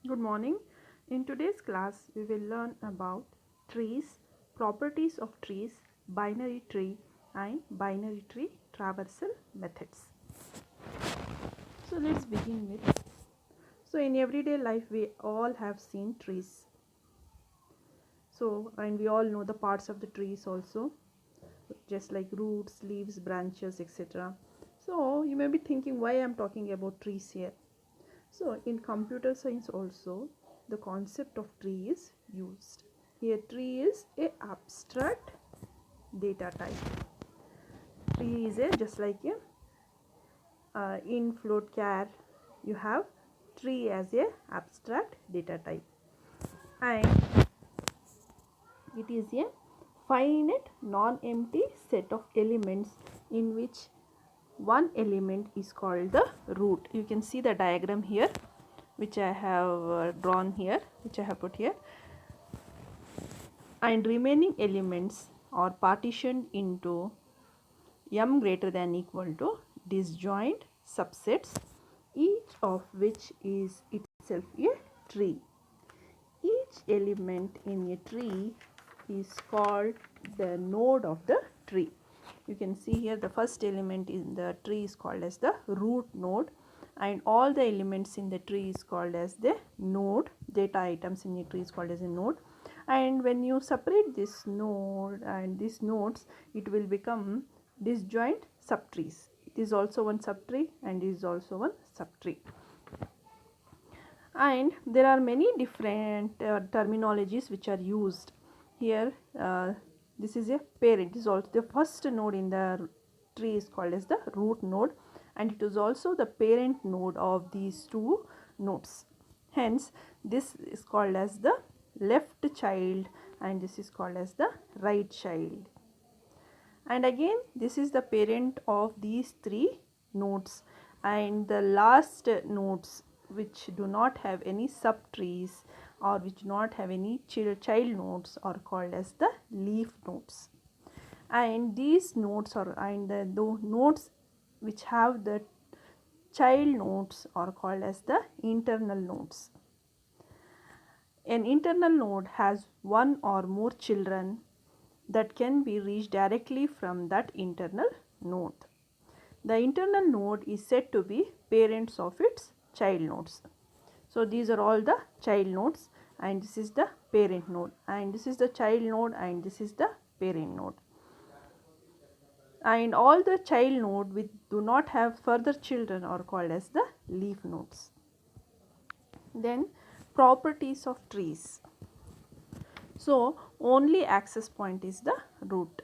Good morning. In today's class, we will learn about trees, properties of trees, binary tree and binary tree traversal methods. So let's begin with. So in everyday life, we all have seen trees. So and we all know the parts of the trees also, just like roots, leaves, branches, etc. So you may be thinking why I am talking about trees here. So in computer science also the concept of tree is used. Here tree is a abstract data type. Tree is a just like a in float char you have tree as a abstract data type, and it is a finite non-empty set of elements in which one element is called the root. You can see the diagram here which I have drawn here, which I have put here, and remaining elements are partitioned into m greater than equal to disjoint subsets, each of which is itself a tree. Each element in a tree is called the node of the tree. You can see here the first element in the tree is called as the root node, and all the elements in the tree is called as the node. Data items in a tree is called as a node, and when you separate this node and these nodes, it will become disjoint subtrees. It is also one subtree and is also one subtree. And there are many different terminologies which are used here. This is a parent. This is also the first node in the tree is called as the root node, and it is also the parent node of these two nodes. Hence this is called as the left child and this is called as the right child. And again this is the parent of these three nodes, and the last nodes which do not have any subtrees or which do not have any child nodes are called as the leaf nodes. And these nodes are the nodes which have the child nodes are called as the internal nodes. An internal node has one or more children that can be reached directly from that internal node. The internal node is said to be parents of its child nodes. So these are all the child nodes, and this is the parent node, and this is the child node, and this is the parent node. And all the child node which do not have further children are called as the leaf nodes. Then properties of trees. So only access point is the root.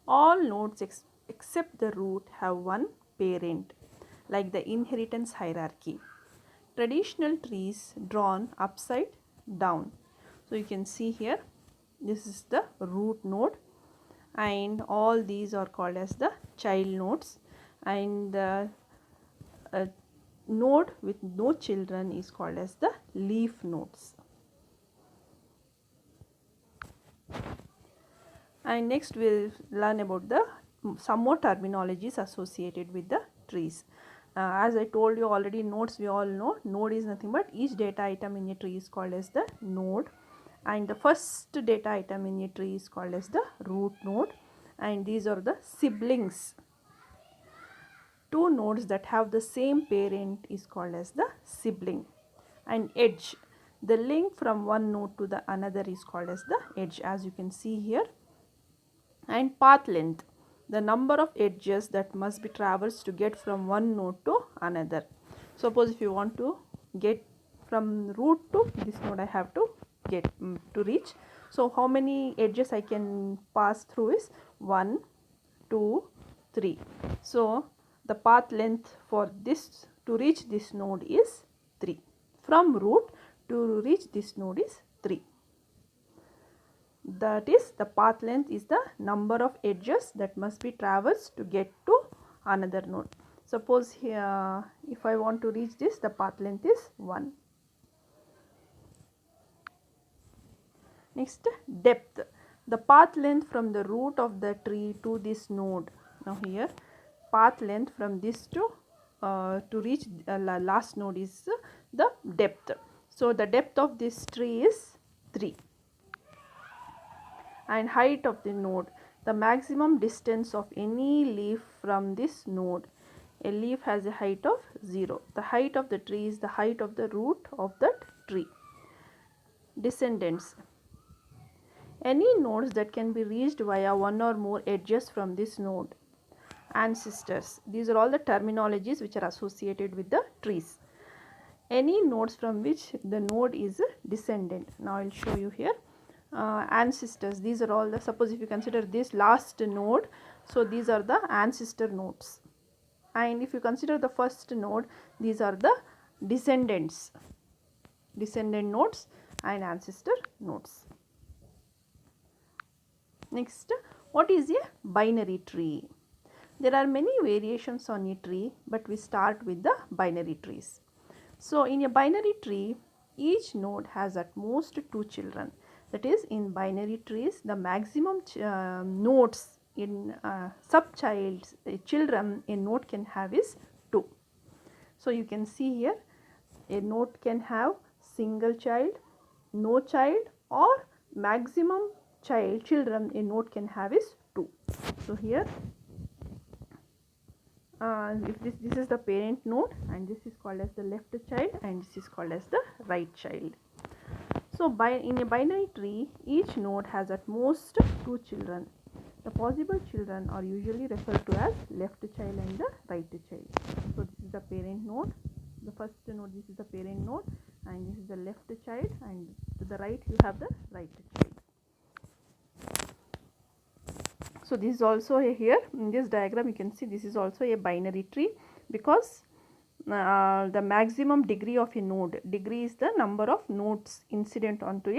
All nodes except the root have one parent, like the inheritance hierarchy. Traditional trees drawn upside down. So you can see here this is the root node, and all these are called as the child nodes, and the node with no children is called as the leaf nodes. And next we will learn about the some more terminologies associated with the trees. As I told you already, nodes we all know. Node is nothing but each data item in a tree is called as the node, and the first data item in a tree is called as the root node, and these are the siblings. Two nodes that have the same parent is called as the sibling. And edge, the link from one node to the another is called as the edge, as you can see here. And path length, the number of edges that must be traversed to get from one node to another. Suppose if you want to get from root to this node, I have to get to reach. So how many edges I can pass through is 1, 2, 3. So the path length for this to reach this node is 3. From root to reach this node is 3. That is, the path length is the number of edges that must be traversed to get to another node. Suppose here if I want to reach this, the path length is 1. Next, depth, the path length from the root of the tree to this node. Now here path length from this to reach last node is the depth. So the depth of this tree is 3. And height of the node, the maximum distance of any leaf from this node. A leaf has a height of 0. The height of the tree is the height of the root of that tree. Descendants. Any nodes that can be reached via one or more edges from this node. Ancestors. These are all the terminologies which are associated with the trees. Any nodes from which the node is a descendant. Now I will show you here. Ancestors, these are all the, suppose if you consider this last node, so these are the ancestor nodes, and if you consider the first node, these are the descendant nodes and ancestor nodes. Next, what is a binary tree? There are many variations on a tree, but we start with the binary trees. So in a binary tree, each node has at most 2 children. That is, in binary trees, the maximum nodes in children a node can have is 2. So you can see here, a node can have single child, no child, or maximum children a node can have is 2. So here, if this is the parent node, and this is called as the left child, and this is called as the right child. So in a binary tree, each node has at most 2 children. The possible children are usually referred to as left child and the right child. So this is the parent node, the first node, this is the parent node, and this is the left child, and to the right you have the right child. So this is also here in this diagram you can see this is also a binary tree, because the maximum degree of a node, degree is the number of nodes incident onto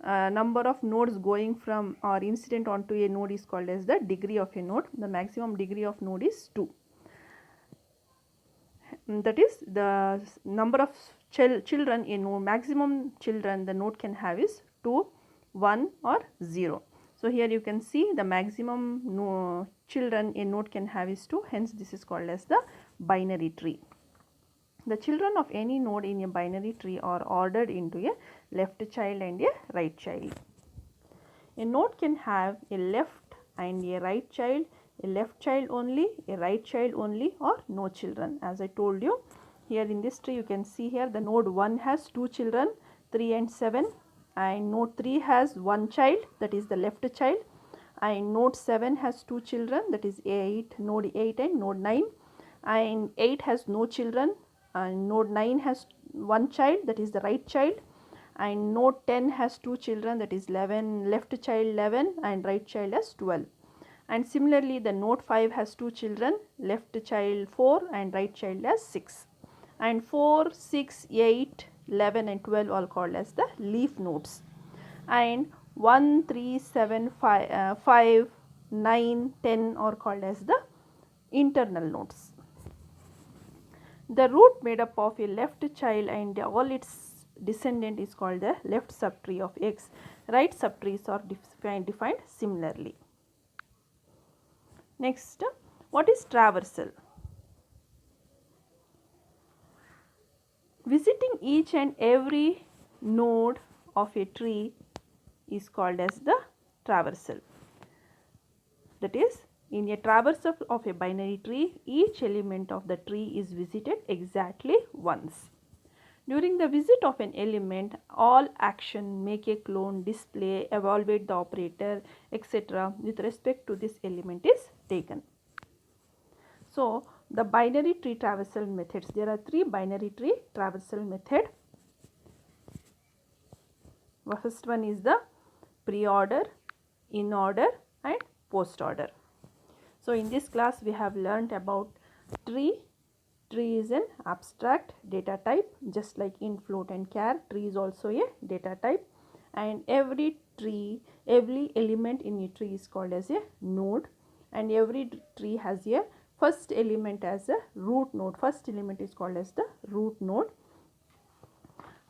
a number of nodes going from or incident onto a node is called as the degree of a node. The maximum degree of node is 2. That is, the number of children in node, maximum children the node can have is 2, 1 or 0. So here you can see the maximum children a node can have is 2, hence this is called as the binary tree. The children of any node in a binary tree are ordered into a left child and a right child. A node can have a left and a right child, a left child only, a right child only, or no children. As I told you, here in this tree you can see here the node 1 has 2 children, 3 and 7, and node 3 has 1 child, that is the left child, and node 7 has 2 children, that is node 8 and node 9, and 8 has no children, and node 9 has 1 child, that is the right child, and node 10 has 2 children, that is 11, left child 11 and right child as 12. And similarly the node 5 has 2 children, left child 4 and right child as 6. And 4, 6, 8, 11 and 12 all called as the leaf nodes. And 1, 3, 7, 5, 9, 10 are called as the internal nodes. The root made up of a left child and all its descendant is called the left subtree of X. Right subtrees are defined similarly. Next, what is traversal? Visiting each and every node of a tree is called as the traversal. That is, in a traversal of a binary tree, each element of the tree is visited exactly once. During the visit of an element, all action, make a clone, display, evaluate the operator, etc. with respect to this element is taken. So, the binary tree traversal methods. There are 3 binary tree traversal method. The first one is the pre-order, in-order and post-order. So, in this class we have learnt about tree. Tree is an abstract data type, just like int, float and char. Tree is also a data type, and every element in a tree is called as a node, and every tree has a first element as a root node. First element is called as the root node,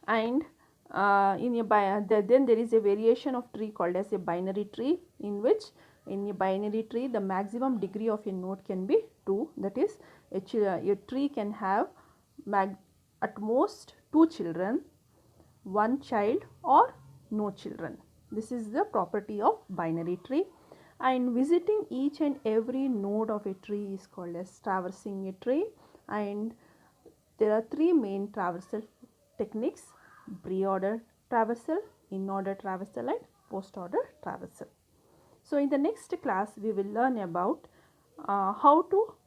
and then there is a variation of tree called as a binary tree, in which in a binary tree the maximum degree of a node can be 2. That is, a tree can have at most two children, one child or no children. This is the property of binary tree, and visiting each and every node of a tree is called as traversing a tree. And there are three main traversal techniques: pre-order traversal, in-order traversal and post-order traversal. So in the next class we will learn about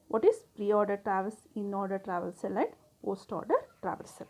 what is pre-order traversal, in-order traversal and post-order traversal.